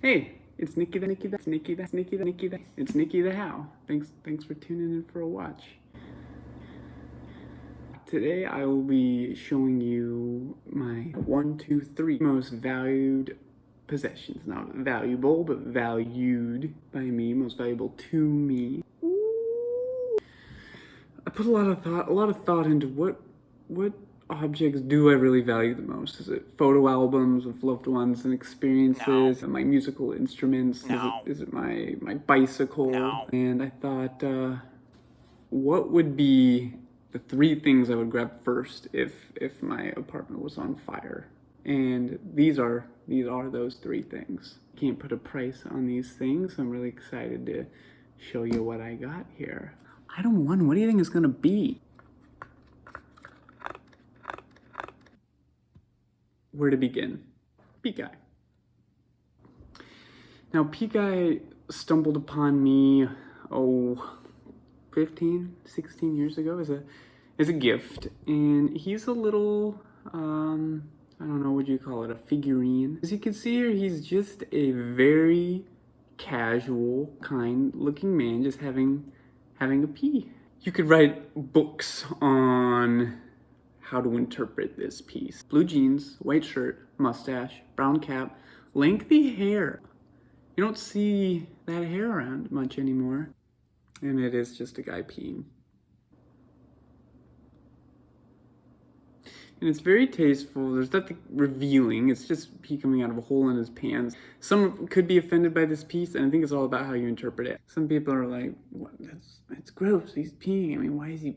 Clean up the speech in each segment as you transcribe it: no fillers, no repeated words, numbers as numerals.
Hey, it's Nikki the Nikki that's Nikki that's Nikki the Nikki the it's Nikki the How. Thanks for tuning in for a watch. Today I will be showing you my 1, 2, 3 most valued possessions. Not valuable, but valued by me, most valuable to me. I put a lot of thought into what objects do I really value the most? Is it photo albums of loved ones and experiences? No. My musical instruments? No. Is it my bicycle? No. And I thought, what would be the 3 things I would grab first if my apartment was on fire? And these are those 3 things. Can't put a price on these things. I'm really excited to show you what I got here. Item 1, what do you think it's gonna be? Where to begin? Peak-Eye. Now, Peak-Eye stumbled upon me, 15, 16 years ago as a gift. And he's a little, I don't know, what you call it, a figurine. As you can see here, he's just a very casual, kind-looking man just having a pee. You could write books on how to interpret this piece. Blue jeans, white shirt, mustache, brown cap, lengthy hair. You don't see that hair around much anymore. And it is just a guy peeing. And it's very tasteful. There's nothing revealing. It's just pee coming out of a hole in his pants. Some could be offended by this piece, and I think it's all about how you interpret it. Some people are like, what? That's gross. He's peeing. I mean, why is he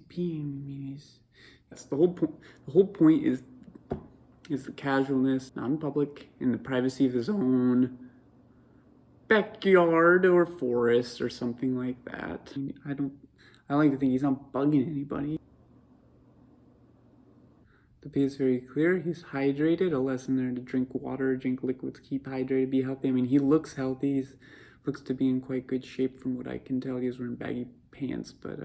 peeing? I mean, that's the whole point. The whole point is the casualness, not in public, in the privacy of his own backyard or forest or something like that. I like to think he's not bugging anybody. The pee is very clear. He's hydrated. A lesson there to drink water, drink liquids, keep hydrated, be healthy. I mean, he looks healthy. He looks to be in quite good shape from what I can tell. He was wearing baggy pants, but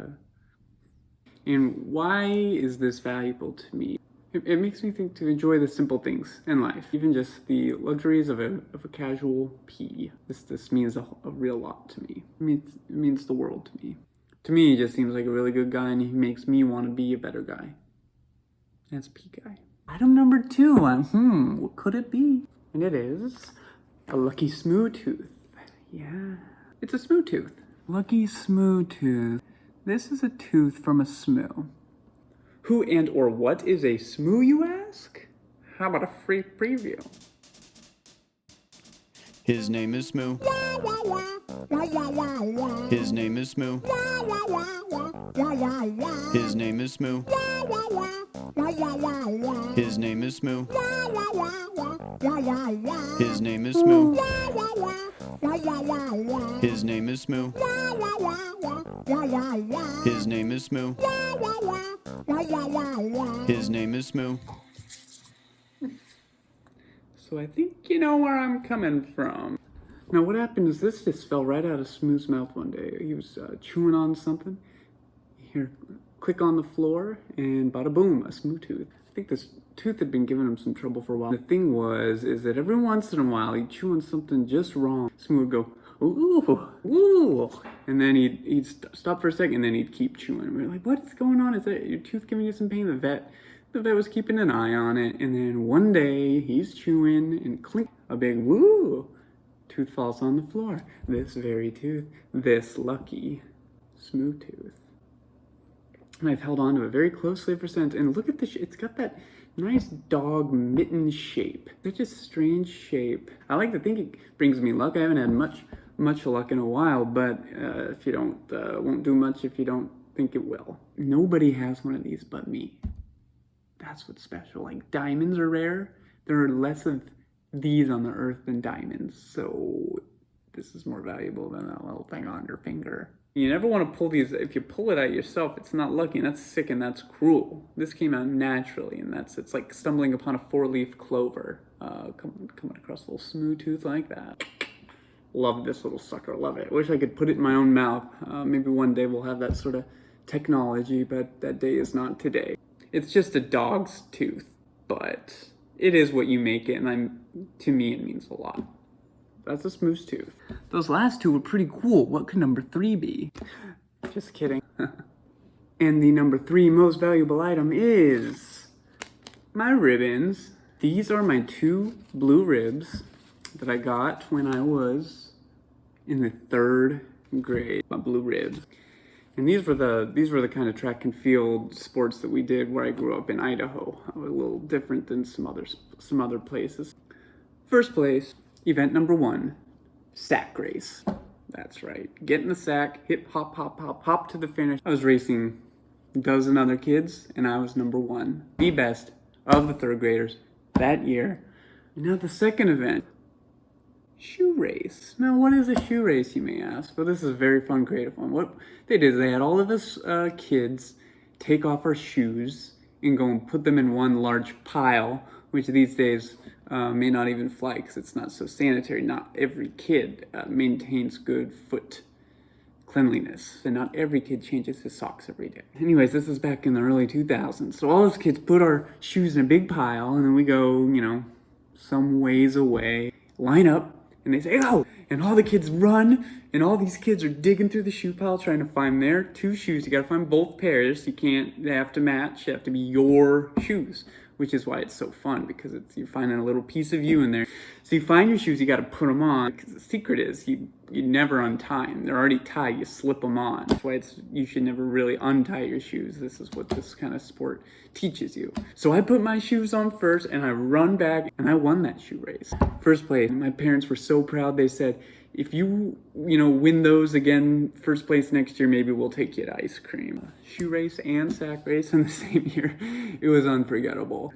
and why is this valuable to me? It makes me think to enjoy the simple things in life, even just the luxuries of a casual pee. This means a real lot to me. It means the world to me. To me, he just seems like a really good guy, and he makes me want to be a better guy. That's Peak-Eye. Item number 2, what could it be? And it is a Lucky Smooth Tooth. Yeah, it's a smooth tooth. Lucky Smooth Tooth. This is a tooth from a smoo. Who and or what is a smoo, you ask? How about a free preview? His name is Smoo. His name is Smoo. His name is Smoo. His name is Smoo. His name is Smoo. His name is Smoo. His name is Smoo. His name is Smoo. So I think you know where I'm coming from. Now what happened is this just fell right out of Smooth's mouth one day. He was chewing on something. Here, click on the floor, and bada boom, a smooth tooth. I think this tooth had been giving him some trouble for a while. The thing is that every once in a while he'd chew on something just wrong. Smooth would go, ooh, ooh, and then he'd stop for a second, and then he'd keep chewing. We were like, what is going on? Is that your tooth giving you some pain? The vet was keeping an eye on it, and then one day he's chewing, and clink, a big woo, tooth falls on the floor. This very tooth, this lucky smooth tooth. And I've held on to it very closely ever since. And look at this, it's got that nice dog mitten shape. Such a strange shape. I like to think it brings me luck. I haven't had much luck in a while, but if you don't, won't do much if you don't think it will. Nobody has one of these but me. That's what's special. Like, diamonds are rare. There are less of these on the earth than diamonds. So this is more valuable than that little thing on your finger. You never want to pull these. If you pull it out yourself, it's not lucky, and that's sick, and that's cruel. This came out naturally, and it's like stumbling upon a 4-leaf clover. Coming across a little smooth tooth like that. Love this little sucker, love it. Wish I could put it in my own mouth. Maybe one day we'll have that sort of technology, but that day is not today. It's just a dog's tooth, but it is what you make it, and to me it means a lot. That's a smooth tooth. Those last two were pretty cool. What could number 3 be? Just kidding. And the number 3 most valuable item is my ribbons. These are my 2 blue ribs that I got when I was in the 3rd grade. My blue ribs. And these were the kind of track and field sports that we did where I grew up in Idaho. A little different than some other places. First place, event number 1, sack race. That's right. Get in the sack, hip hop, hop, hop, hop to the finish. I was racing a dozen other kids, and I was number 1, the best of the 3rd graders that year. And now the second event, shoe race. Now, what is a shoe race, you may ask? Well, this is a very fun, creative one. What they did is they had all of us kids take off our shoes and go and put them in one large pile, which these days may not even fly because it's not so sanitary. Not every kid maintains good foot cleanliness, and not every kid changes his socks every day. Anyways, this is back in the early 2000s. So all those kids put our shoes in a big pile, and then we go, some ways away, line up, and they say, "Oh!" And all the kids run, and all these kids are digging through the shoe pile trying to find their 2 shoes. You gotta find both pairs. They have to match. They have to be your shoes, which is why it's so fun, because you're finding a little piece of you in there. So you find your shoes, you gotta put them on. Because the secret is you never untie them. They're already tied, you slip them on. That's why you should never really untie your shoes. This is what this kind of sport teaches you. So I put my shoes on first, and I run back, and I won that shoe race. First place. My parents were so proud. They said, if you win those again, first place next year, maybe we'll take you to ice cream. Shoe race and sack race in the same year. It was unforgettable.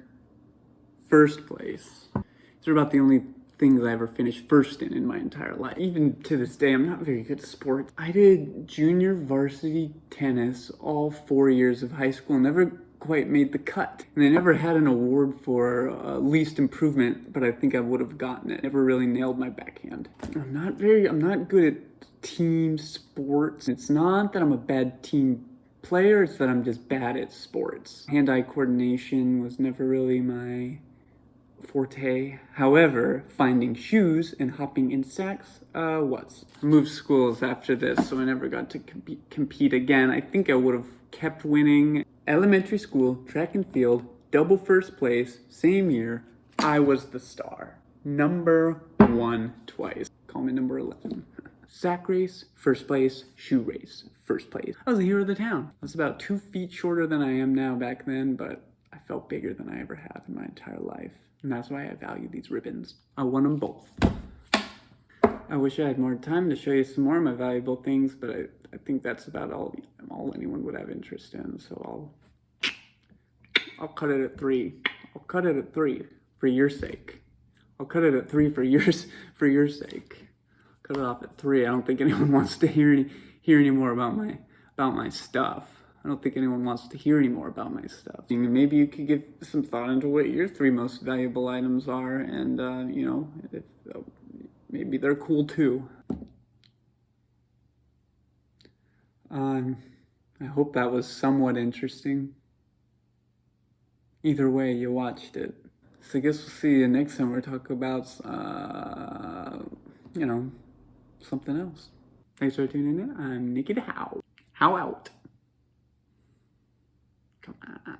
First place. These are about the only things I ever finished first in my entire life. Even to this day, I'm not very good at sports. I did junior varsity tennis all 4 years of high school, never quite made the cut. And they never had an award for least improvement, but I think I would have gotten it. Never really nailed my backhand. I'm not good at team sports. It's not that I'm a bad team player, it's that I'm just bad at sports. Hand-eye coordination was never really my forte. However, finding shoes and hopping in sacks was. I moved schools after this, so I never got to compete again. I think I would have kept winning. Elementary school, track and field, double first place, same year, I was the star. Number 1 twice. Call me number 11. Sack race, first place. Shoe race, first place. I was the hero of the town. I was about 2 feet shorter than I am now back then, but I felt bigger than I ever have in my entire life. And that's why I value these ribbons. I won them both. I wish I had more time to show you some more of my valuable things, but I think that's about all anyone would have interest in. So I'll cut it at 3. I'll cut it at 3 for your sake. I'll cut it at 3 for your sake. Cut it off at 3. I don't think anyone wants to hear any more about my stuff. I don't think anyone wants to hear any more about my stuff. Maybe you could give some thought into what your 3 most valuable items are, and maybe they're cool too. I hope that was somewhat interesting. Either way, you watched it. So I guess we'll see you next time we talk about, something else. Thanks for tuning in. I'm Nikki the How. How out. Come on.